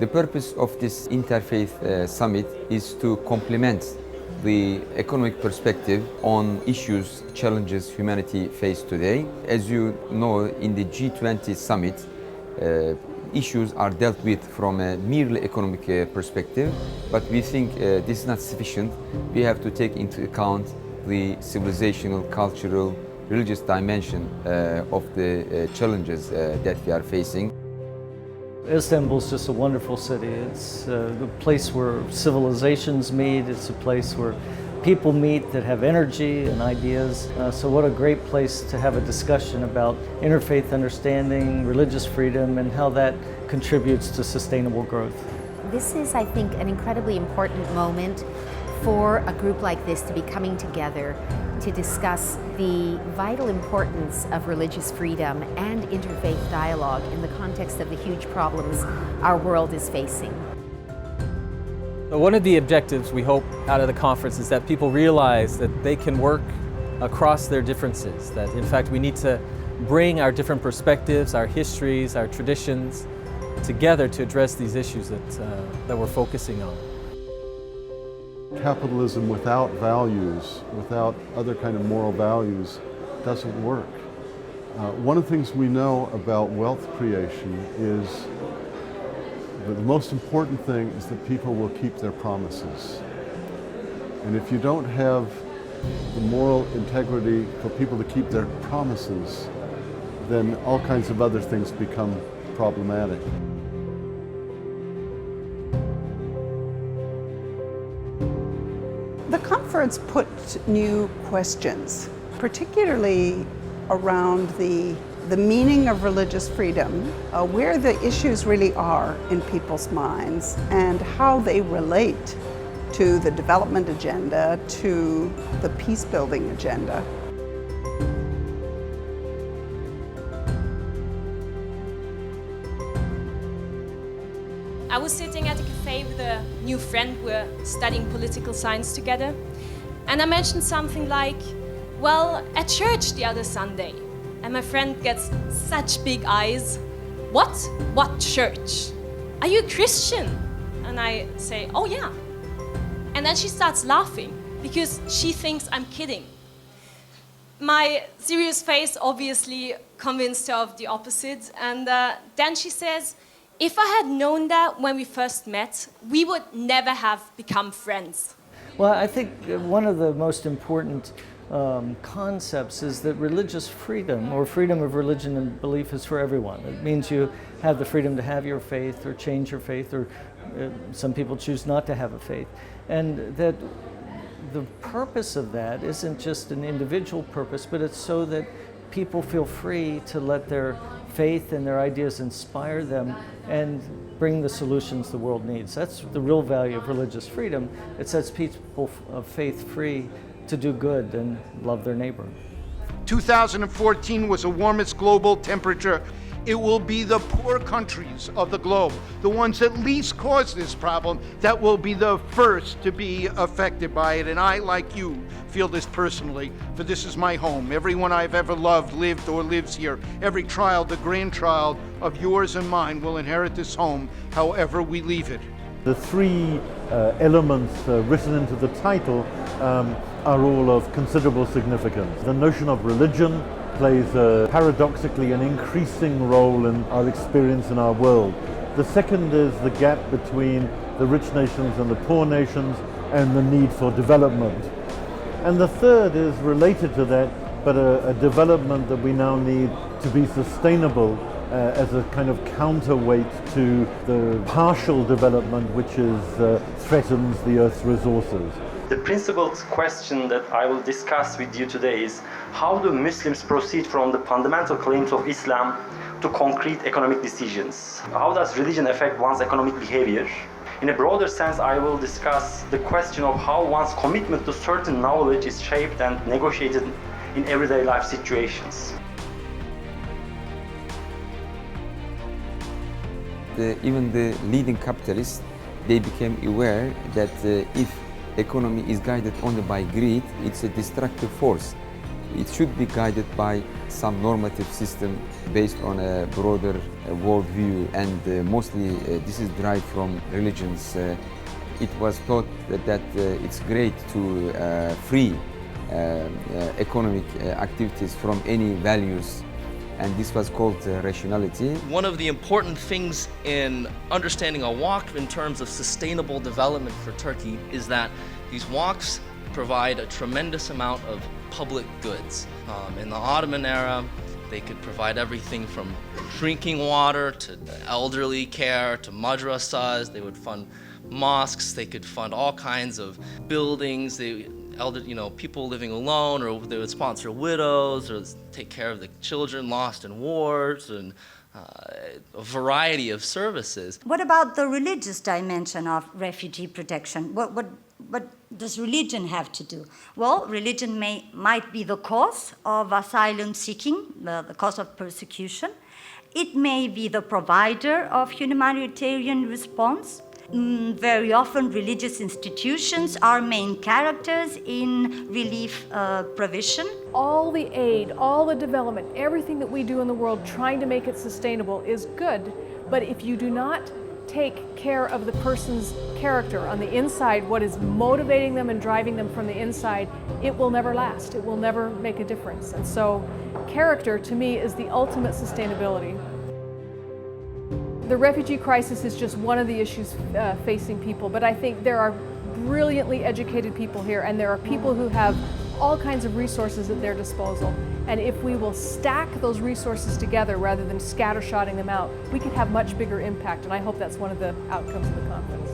The purpose of this Interfaith Summit is to complement the economic perspective on issues, challenges humanity faces today. As you know, in the G20 summit, issues are dealt with from a merely economic perspective, but we think this is not sufficient. We have to take into account the civilizational, cultural, religious dimension of the challenges that we are facing. Istanbul is just a wonderful city. It's a place where civilizations meet. It's a place where people meet that have energy and ideas. So what a great place to have a discussion about interfaith understanding, religious freedom, and how that contributes to sustainable growth. This is, I think, an incredibly important moment for a group like this to be coming together to discuss the vital importance of religious freedom and interfaith dialogue in the context of the huge problems our world is facing. One of the objectives we hope out of the conference is that people realize that they can work across their differences, that in fact we need to bring our different perspectives, our histories, our traditions together to address these issues that we're focusing on. Capitalism without values, without other kind of moral values, doesn't work. One of the things we know about wealth creation is that the most important thing is that people will keep their promises. And if you don't have the moral integrity for people to keep their promises, then all kinds of other things become problematic. The conference put new questions, particularly around the meaning of religious freedom, where the issues really are in people's minds, and how they relate to the development agenda, to the peace-building agenda. I was sitting at a cafe with a new friend. We're studying political science together. And I mentioned something like, well, at church the other Sunday. And my friend gets such big eyes. What? What church? Are you a Christian? And I say, oh yeah. And then she starts laughing because she thinks I'm kidding. My serious face obviously convinced her of the opposite. And then she says, if I had known that when we first met, we would never have become friends. Well, I think one of the most important concepts is that religious freedom, or freedom of religion and belief, is for everyone. It means you have the freedom to have your faith or change your faith, or some people choose not to have a faith. And that the purpose of that isn't just an individual purpose, but it's so that people feel free to let their faith and their ideas inspire them and bring the solutions the world needs. That's the real value of religious freedom. It sets people of faith free to do good and love their neighbor. 2014 was the warmest global temperature. It will be the poor countries of the globe, the ones that least cause this problem, that will be the first to be affected by it. And I, like you, feel this personally, for this is my home. Everyone I've ever loved, lived, or lives here. Every child, the grandchild of yours and mine will inherit this home, however we leave it. The three elements written into the title are all of considerable significance. The notion of religion plays paradoxically an increasing role in our experience in our world. The second is the gap between the rich nations and the poor nations and the need for development. And the third is related to that, but a development that we now need to be sustainable as a kind of counterweight to the partial development which threatens the Earth's resources. The principal question that I will discuss with you today is how do Muslims proceed from the fundamental claims of Islam to concrete economic decisions? How does religion affect one's economic behavior? In a broader sense, I will discuss the question of how one's commitment to certain knowledge is shaped and negotiated in everyday life situations. Even the leading capitalists, they became aware that if economy is guided only by greed, it's a destructive force. it should be guided by some normative system based on a broader worldview, and mostly this is derived from religions. It was thought that it's great to free economic activities from any values, and this was called rationality. One of the important things in understanding a walk in terms of sustainable development for Turkey is that these walks provide a tremendous amount of public goods. In the Ottoman era, they could provide everything from drinking water to elderly care to madrasas. They would fund mosques. They could fund all kinds of buildings. People living alone, or they would sponsor widows, or take care of the children lost in wars, and a variety of services. What about the religious dimension of refugee protection? What does religion have to do? Well, religion might be the cause of asylum seeking, the cause of persecution. It may be the provider of humanitarian response. Very often, religious institutions are main characters in relief provision. All the aid, all the development, everything that we do in the world trying to make it sustainable is good, but if you do not take care of the person's character on the inside, what is motivating them and driving them from the inside, it will never last. It will never make a difference. And so character, to me, is the ultimate sustainability. The refugee crisis is just one of the issues facing people, but I think there are brilliantly educated people here, and there are people who have all kinds of resources at their disposal. And if we will stack those resources together rather than scattershotting them out, we could have much bigger impact, and I hope that's one of the outcomes of the conference.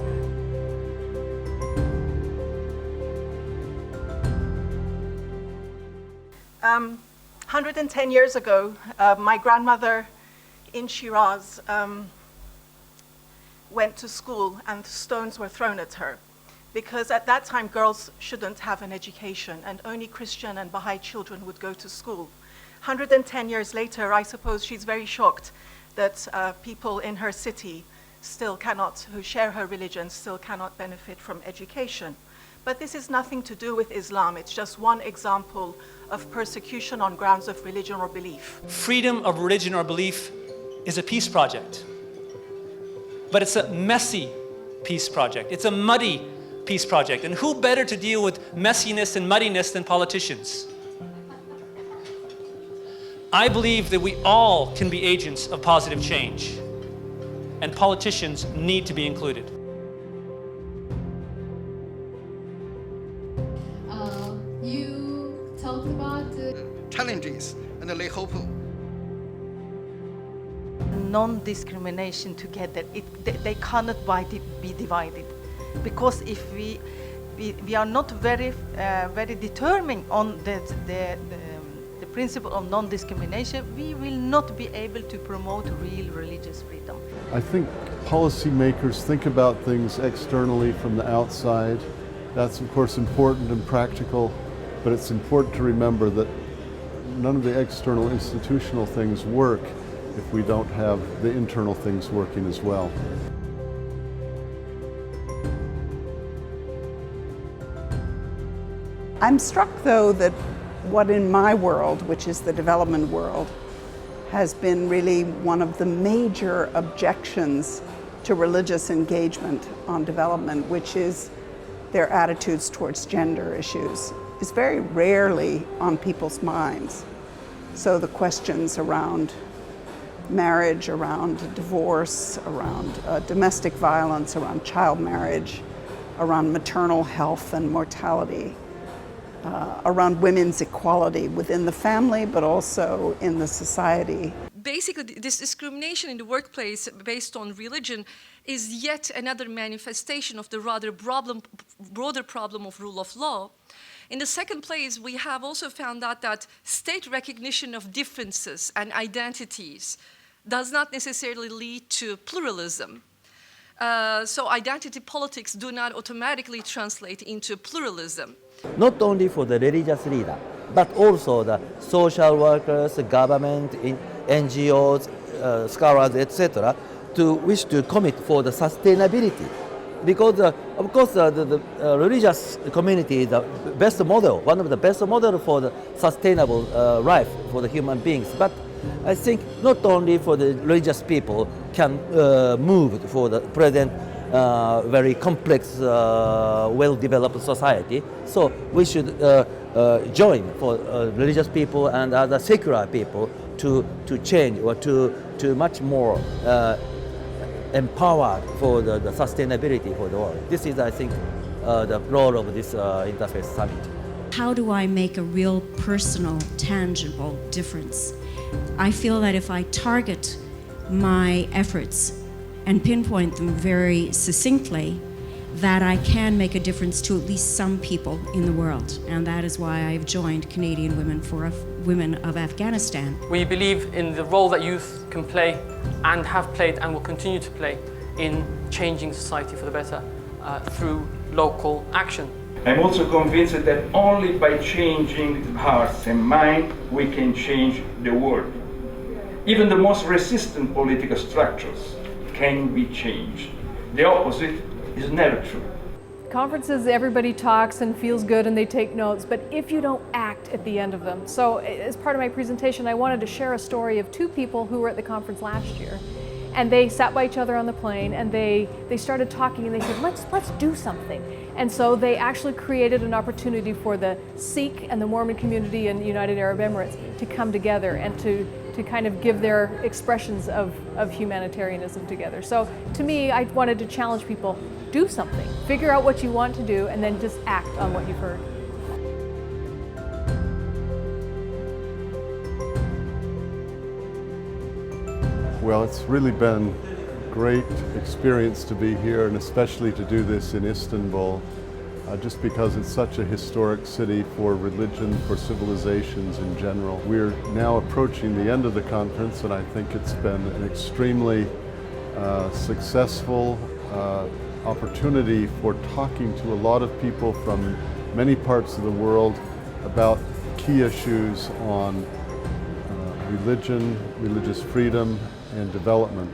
Um, 110 years ago, my grandmother in Shiraz went to school and stones were thrown at her, because at that time girls shouldn't have an education and only Christian and Baha'i children would go to school. 110 years later, I suppose she's very shocked that people in her city still cannot, who share her religion, still cannot benefit from education. But this is nothing to do with Islam. It's just one example of persecution on grounds of religion or belief. Freedom of religion or belief is a peace project. But it's a messy peace project. It's a muddy peace project. And who better to deal with messiness and muddiness than politicians? I believe that we all can be agents of positive change, and politicians need to be included. You talked about challenges, and they hope non-discrimination together. They cannot be divided, because if we are not very determined on the principle of non-discrimination, we will not be able to promote real religious freedom. I think policymakers think about things externally from the outside. That's of course important and practical, but it's important to remember that none of the external institutional things work if we don't have the internal things working as well. I'm struck, though, that what in my world, which is the development world, has been really one of the major objections to religious engagement on development, which is their attitudes towards gender issues, is very rarely on people's minds. So the questions around marriage, around divorce, around domestic violence, around child marriage, around maternal health and mortality, around women's equality within the family, but also in the society. Basically, this discrimination in the workplace based on religion is yet another manifestation of the rather broader problem of rule of law. In the second place, we have also found out that state recognition of differences and identities does not necessarily lead to pluralism. So identity politics do not automatically translate into pluralism. Not only for the religious leader, but also the social workers, the government, NGOs, scholars, etc., to wish to commit for the sustainability because of course the religious community is the best model, one of the best model for the sustainable life for the human beings. But I think not only for the religious people can move for the present very complex, well-developed society. So we should join for religious people and other secular people to change or to much more empowered for the sustainability for the world. This is, I think, the role of this Interfaith Summit. How do I make a real personal, tangible difference? I feel that if I target my efforts and pinpoint them very succinctly, that I can make a difference to at least some people in the world. And that is why I've joined Canadian Women for Women of Afghanistan. We believe in the role that youth can play and have played and will continue to play in changing society for the better through local action. I'm also convinced that only by changing hearts and minds we can change the world. Even the most resistant political structures can be changed. The opposite is never true. Conferences, everybody talks and feels good and they take notes, but if you don't act at the end of them. So as part of my presentation, I wanted to share a story of two people who were at the conference last year. And they sat by each other on the plane and they started talking and they said, let's do something. And so they actually created an opportunity for the Sikh and the Mormon community in the United Arab Emirates to come together and to kind of give their expressions of humanitarianism together. So to me, I wanted to challenge people, do something. Figure out what you want to do and then just act on what you've heard. Well, it's really been a great experience to be here, and especially to do this in Istanbul, just because it's such a historic city for religion, for civilizations in general. We're now approaching the end of the conference, and I think it's been an extremely successful opportunity for talking to a lot of people from many parts of the world about key issues on religion, religious freedom, and development.